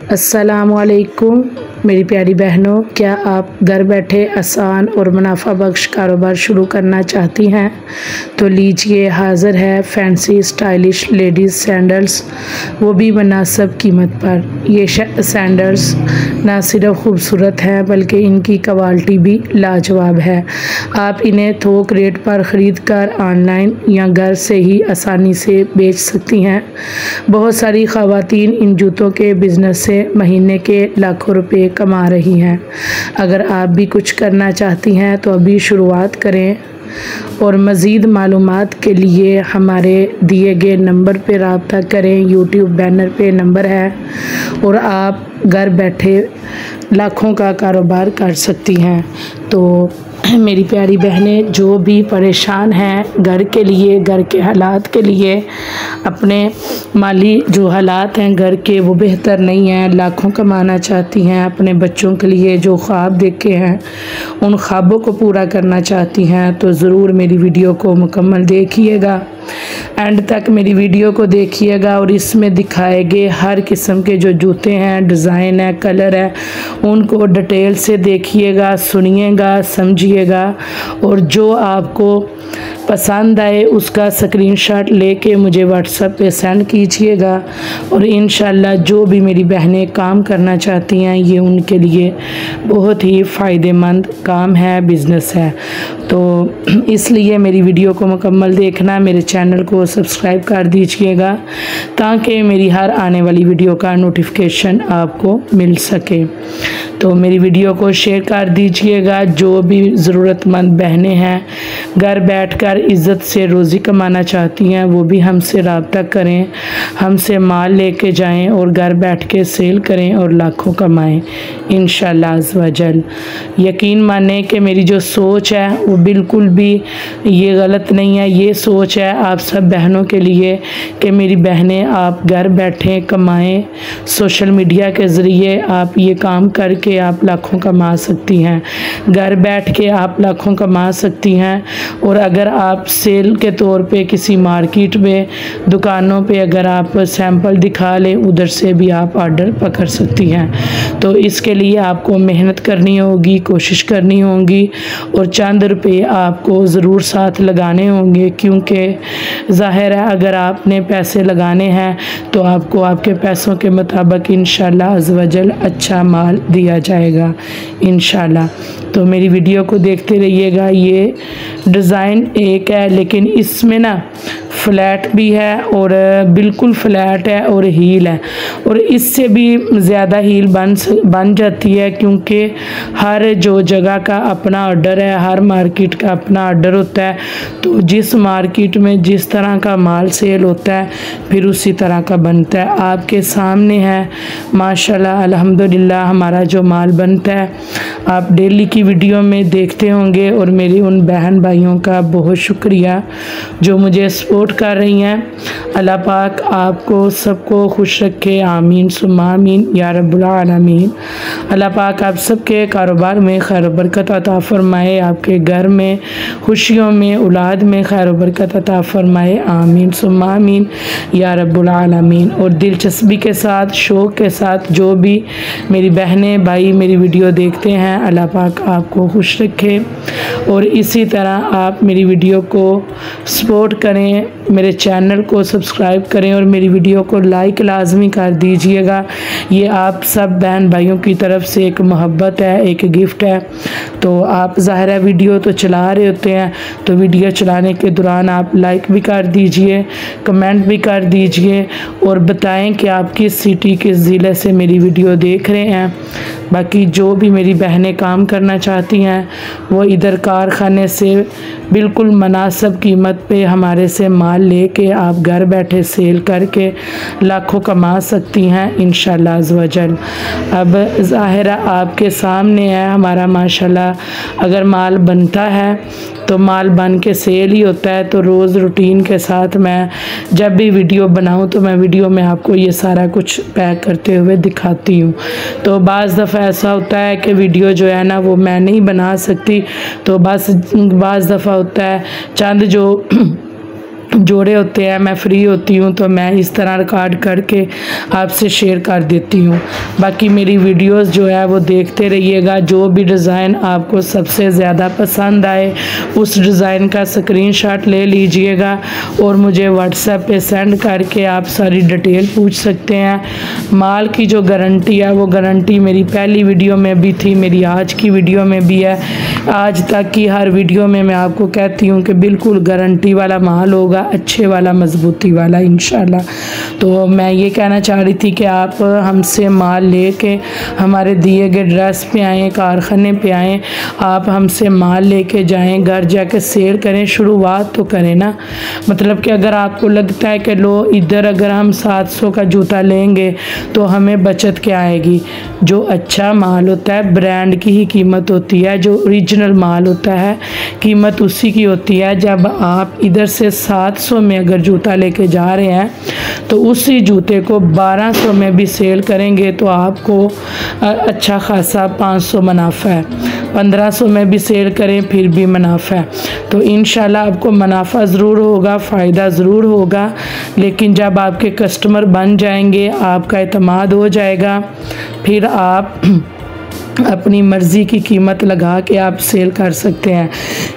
अस्सलामुअलैकुम मेरी प्यारी बहनों, क्या आप घर बैठे आसान और मुनाफा बख्श कारोबार शुरू करना चाहती हैं? तो लीजिए, हाज़िर है फैंसी स्टाइलिश लेडीज़ सैंडल्स, वो भी मुनासिब कीमत पर। ये सैंडल्स ना सिर्फ खूबसूरत हैं बल्कि इनकी क्वालिटी भी लाजवाब है। आप इन्हें थोक रेट पर ख़रीद कर ऑनलाइन या घर से ही आसानी से बेच सकती हैं। बहुत सारी ख़वातीन इन जूतों के बिज़नेस से महीने के लाखों रुपए कमा रही हैं। अगर आप भी कुछ करना चाहती हैं तो अभी शुरुआत करें और मज़ीद मालूमात के लिए हमारे दिए गए नंबर पर रब्ता करें। यूट्यूब बैनर पे नंबर है और आप घर बैठे लाखों का कारोबार कर सकती हैं। तो मेरी प्यारी बहनें जो भी परेशान हैं घर के लिए, घर के हालात के लिए, अपने माली जो हालात हैं घर के वो बेहतर नहीं हैं, लाखों कमाना चाहती हैं, अपने बच्चों के लिए जो ख्वाब देखे हैं उन ख्वाबों को पूरा करना चाहती हैं, तो ज़रूर मेरी वीडियो को मुकम्मल देखिएगा, एंड तक मेरी वीडियो को देखिएगा। और इसमें दिखाए गए हर किस्म के जो जूते हैं, डिज़ाइन है, कलर है, उनको डिटेल से देखिएगा, सुनिएगा, समझिएगा और जो आपको पसंद आए उसका स्क्रीनशॉट लेके मुझे व्हाट्सएप पे सेंड कीजिएगा। और इंशाल्लाह जो भी मेरी बहनें काम करना चाहती हैं ये उनके लिए बहुत ही फ़ायदेमंद काम है, बिज़नेस है। तो इसलिए मेरी वीडियो को मुकम्मल देखना, मेरे चैनल को सब्सक्राइब कर दीजिएगा ताकि मेरी हर आने वाली वीडियो का नोटिफिकेशन आपको मिल सके। तो मेरी वीडियो को शेयर कर दीजिएगा। जो भी ज़रूरतमंद बहनें हैं घर बैठकर इज़्ज़त से रोज़ी कमाना चाहती हैं वो भी हमसे रब्ता करें, हमसे माल लेके जाएं और घर बैठ के सेल करें और लाखों कमाएं इंशाअल्लाह अज़्ज़ व जल। यकीन माने कि मेरी जो सोच है वो बिल्कुल भी ये गलत नहीं है। ये सोच है आप सब बहनों के लिए कि मेरी बहनें आप घर बैठे कमाएं, सोशल मीडिया के ज़रिए आप ये काम करके आप लाखों कमा सकती हैं, घर बैठ के आप लाखों कमा सकती हैं। और अगर आप सेल के तौर पे किसी मार्केट में, दुकानों पे अगर आप सैंपल दिखा लें उधर से भी आप ऑर्डर पकड़ सकती हैं। तो इसके लिए आपको मेहनत करनी होगी, कोशिश करनी होगी और चंद रुपए आपको ज़रूर साथ लगाने होंगे, क्योंकि ज़ाहिर है अगर आपने पैसे लगाने हैं तो आपको आपके पैसों के मुताबिक इंशाअल्लाह अज़्ज़ व जल अच्छा माल दिया जाएगा इंशाअल्लाह। तो मेरी वीडियो को देखते रहिएगा। ये डिज़ाइन एक है लेकिन इसमें ना फ्लैट भी है और बिल्कुल फ्लैट है और हील है, और इससे भी ज़्यादा हील बन जाती है, क्योंकि हर जो जगह का अपना ऑर्डर है, हर मार्केट का अपना ऑर्डर होता है। तो जिस मार्केट में जिस तरह का माल सेल होता है फिर उसी तरह का बनता है। आपके सामने है माशाल्लाह अल्हम्दुलिल्लाह हमारा जो माल बनता है, आप डेली की वीडियो में देखते होंगे। और मेरी उन बहन भाइयों का बहुत शुक्रिया जो मुझे सपोर्ट कर रही हैं। अल्लाह पाक आपको सबको खुश रखे, आमीन सुम्मा आमीन या रब्बुल आलमीन। अल्लाह पाक आप सबके कारोबार में खैर बरकत अता फरमाए, आपके घर में खुशियों में, औलाद में खैर बरकत अता फरमाए, आमीन सुम्मा आमीन या रब्बुल आलमीन। और दिलचस्पी के साथ, शौक़ के साथ जो भी मेरी बहनें भाई मेरी वीडियो देखते हैं अल्लाह पाक आपको खुश रखे और इसी तरह आप मेरी वीडियो को सपोर्ट करें, मेरे चैनल को सब्सक्राइब करें और मेरी वीडियो को लाइक लाजमी कर दीजिएगा। ये आप सब बहन भाइयों की तरफ से एक मोहब्बत है, एक गिफ्ट है। तो आप ज़ाहिर है वीडियो तो चला रहे होते हैं, तो वीडियो चलाने के दौरान आप लाइक भी कर दीजिए, कमेंट भी कर दीजिए और बताएं कि आप किस सिटी, किस ज़िले से मेरी वीडियो देख रहे हैं। बाकी जो भी मेरी बहनें काम करना चाहती हैं वो इधर कारखाने से बिल्कुल मुनासिब कीमत पे हमारे से माल लेके आप घर बैठे सेल करके लाखों कमा सकती हैं इंशाअल्लाह अज़्ज़ व जल। अब ज़ाहिरा आपके सामने है हमारा माशाल्लाह, अगर माल बनता है तो माल बन के सेल ही होता है। तो रोज़ रूटीन के साथ मैं जब भी वीडियो बनाऊं तो मैं वीडियो में आपको ये सारा कुछ पैक करते हुए दिखाती हूँ। तो बाज़ दफ़ा ऐसा होता है कि वीडियो जो है ना वो मैं नहीं बना सकती, तो बस बाज़ दफ़ा होता है चंद जो जोड़े होते हैं, मैं फ्री होती हूँ तो मैं इस तरह रिकॉर्ड करके आपसे शेयर कर देती हूँ। बाकी मेरी वीडियोस जो है वो देखते रहिएगा। जो भी डिज़ाइन आपको सबसे ज़्यादा पसंद आए उस डिज़ाइन का स्क्रीनशॉट ले लीजिएगा और मुझे व्हाट्सएप पे सेंड करके आप सारी डिटेल पूछ सकते हैं। माल की जो गारंटी है वो गारंटी मेरी पहली वीडियो में भी थी, मेरी आज की वीडियो में भी है। आज तक की हर वीडियो में मैं आपको कहती हूँ कि बिल्कुल गारंटी वाला माल होगा, अच्छे वाला, मजबूती वाला इंशाल्लाह। तो मैं ये कहना चाह रही थी कि आप हमसे माल लेके हमारे दिए गए एड्रेस पे आएँ, कारखाने पे आएँ, आप हमसे माल लेके जाएं, घर जाके सेल करें, शुरुआत तो करें ना। मतलब कि अगर आपको लगता है कि लो इधर अगर हम 700 का जूता लेंगे तो हमें बचत क्या आएगी। जो अच्छा माल होता है ब्रांड की ही कीमत होती है, जो ओरिजिनल माल होता है कीमत उसी की होती है। जब आप इधर से 700 में अगर जूता लेके जा रहे हैं तो उसी जूते को 1200 में भी सेल करेंगे तो आपको अच्छा खासा 500 मुनाफा है। 1500 में भी सेल करें फिर भी मुनाफा है। तो इंशाल्लाह आपको मुनाफा ज़रूर होगा, फ़ायदा ज़रूर होगा। लेकिन जब आपके कस्टमर बन जाएंगे, आपका एतमाद हो जाएगा, फिर आप अपनी मर्ज़ी की कीमत लगा के आप सेल कर सकते हैं।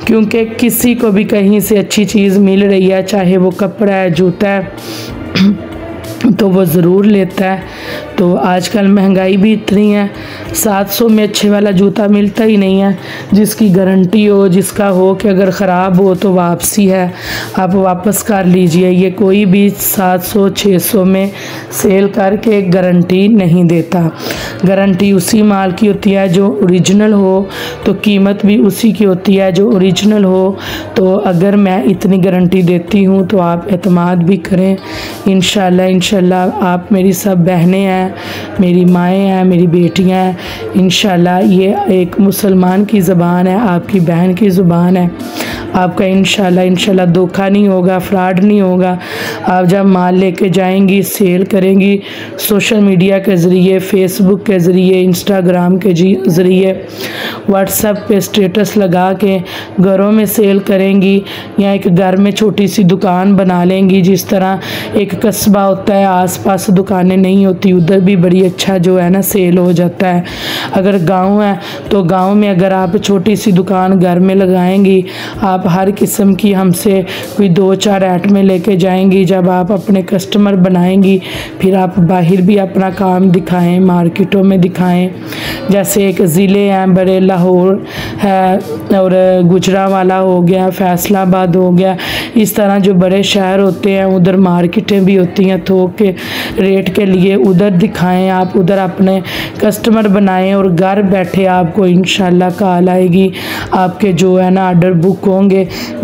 क्योंकि किसी को भी कहीं से अच्छी चीज़ मिल रही है, चाहे वो कपड़ा है, जूता है, तो वो ज़रूर लेता है। तो आजकल महंगाई भी इतनी है, 700 में अच्छे वाला जूता मिलता ही नहीं है जिसकी गारंटी हो, जिसका हो कि अगर ख़राब हो तो वापसी है, आप वापस कर लीजिए। ये कोई भी 700-600 में सेल करके गारंटी नहीं देता। गारंटी उसी माल की होती है जो ओरिजिनल हो, तो कीमत भी उसी की होती है जो ओरिजिनल हो। तो अगर मैं इतनी गारंटी देती हूँ तो आप एतमाद भी करें। इंशाल्लाह आप मेरी सब बहनें हैं, मेरी माएँ हैं, मेरी बेटियां हैं। इंशाल्लाह ये एक मुसलमान की ज़बान है, आपकी बहन की ज़ुबान है। आपका इंशाल्लाह धोखा नहीं होगा, फ्रॉड नहीं होगा। आप जब माल लेके जाएंगी, सेल करेंगी, सोशल मीडिया के ज़रिए, फेसबुक के ज़रिए, इंस्टाग्राम के ज़रिए, व्हाट्सएप पे स्टेटस लगा के घरों में सेल करेंगी या एक घर में छोटी सी दुकान बना लेंगी। जिस तरह एक कस्बा होता है, आसपास दुकानें नहीं होती, उधर भी बड़ी अच्छा जो है ना सेल हो जाता है। अगर गांव है तो गांव में अगर आप छोटी सी दुकान घर में लगाएंगी, आप हर किस्म की हमसे कोई 2-4 आइटमें लेके जाएंगी। जब आप अपने कस्टमर बनाएंगी फिर आप बाहर भी अपना काम दिखाएं, मार्केटों में दिखाएं। जैसे एक ज़िले हैं बड़े, लाहौर है और गुजरांवाला हो गया, फैसलाबाद हो गया, इस तरह जो बड़े शहर होते हैं उधर मार्केटें भी होती हैं थोक के रेट के लिए, उधर दिखाएं। आप उधर अपने कस्टमर बनाएं और घर बैठे आपको इंशाल्लाह कॉल आएगी, आपके जो है ना ऑर्डर बुक होंगे।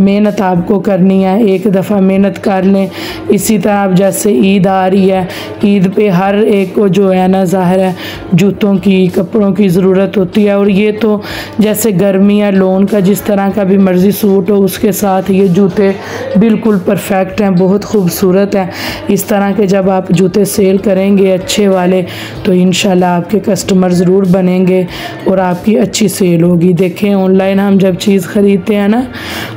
मेहनत आपको करनी है, एक दफ़ा मेहनत कर लें। इसी तरह आप जैसे ईद आ रही है, ईद पे हर एक को जो है ना ज़ाहिर है जूतों की, कपड़ों की ज़रूरत होती है। और ये तो जैसे गर्मी है, लोन का जिस तरह का भी मर्ज़ी सूट हो उसके साथ ये जूते बिल्कुल परफेक्ट हैं, बहुत खूबसूरत हैं। इस तरह के जब आप जूते सेल करेंगे अच्छे वाले तो इंशाल्लाह आपके कस्टमर ज़रूर बनेंगे और आपकी अच्छी सेल होगी। देखें ऑनलाइन हम जब चीज़ ख़रीदते हैं ना,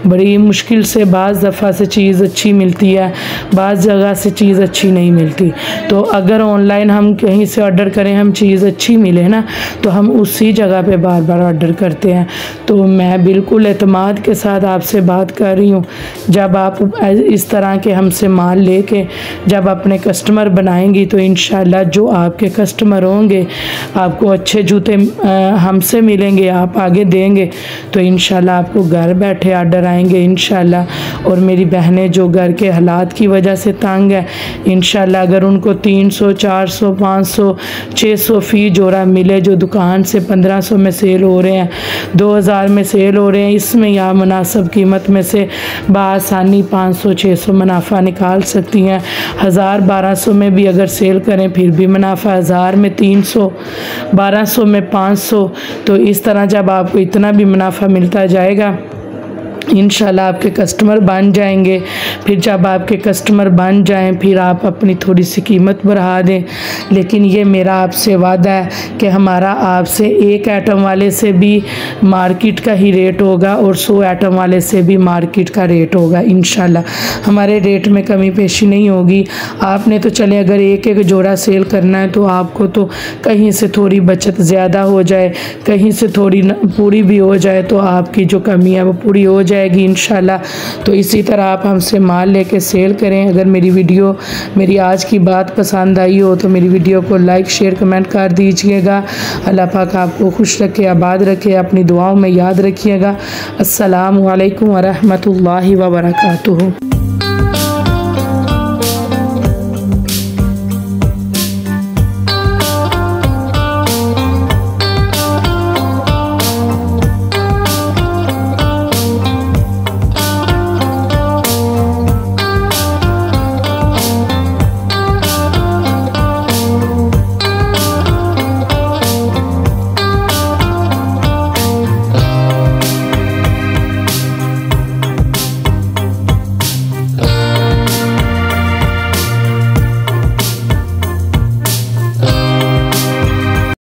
बड़ी मुश्किल से बाज़ दफ़ा से चीज़ अच्छी मिलती है, बाज़ जगह से चीज़ अच्छी नहीं मिलती। तो अगर ऑनलाइन हम कहीं से ऑर्डर करें, हम चीज़ अच्छी मिले ना, तो हम उसी जगह पे बार बार ऑर्डर करते हैं। तो मैं बिल्कुल एतमाद के साथ आपसे बात कर रही हूँ। जब आप इस तरह के हमसे माल लेके जब अपने कस्टमर बनाएंगी तो इंशाल्लाह जो आपके कस्टमर होंगे आपको अच्छे जूते हमसे मिलेंगे, आप आगे देंगे तो इंशाल्लाह आपको घर बैठे ऑर्डर आएंगे इंशाल्लाह। और मेरी बहनें जो घर के हालात की वजह से तंग है, इंशाल्लाह अगर उनको 300, 400, 500, 600 फ़ी जोड़ा मिले, जो दुकान से 1500 में सेल हो रहे हैं, 2000 में सेल हो रहे हैं, इसमें या मुनासिब कीमत में से बआसानी 500-600 मुनाफा निकाल सकती हैं। 1000-1200 में भी अगर सेल करें फिर भी मुनाफा, 1000 में 300, 1200 में 500। तो इस तरह जब आपको इतना भी मुनाफा मिलता जाएगा इंशाल्लाह आपके कस्टमर बन जाएंगे। फिर जब आपके कस्टमर बन जाएं फिर आप अपनी थोड़ी सी कीमत बढ़ा दें। लेकिन ये मेरा आपसे वादा है कि हमारा आपसे 1 आइटम वाले से भी मार्केट का ही रेट होगा और 100 आइटम वाले से भी मार्केट का रेट होगा। इंशाल्लाह हमारे रेट में कमी पेशी नहीं होगी। आपने तो चले अगर एक एक जोड़ा सेल करना है तो आपको तो कहीं से थोड़ी बचत ज़्यादा हो जाए, कहीं से थोड़ी पूरी भी हो जाए तो आपकी जो कमी है वो पूरी हो जाएगी इंशाल्लाह। तो इसी तरह आप हमसे माल लेके सेल करें। अगर मेरी आज की बात पसंद आई हो तो मेरी वीडियो को लाइक शेयर कमेंट कर दीजिएगा। अल्लाह पाक आपको खुश रखे, आबाद रखे, अपनी दुआओं में याद रखिएगा। अस्सलामु अलैकुम व रहमतुल्लाहि व बरकातुहू।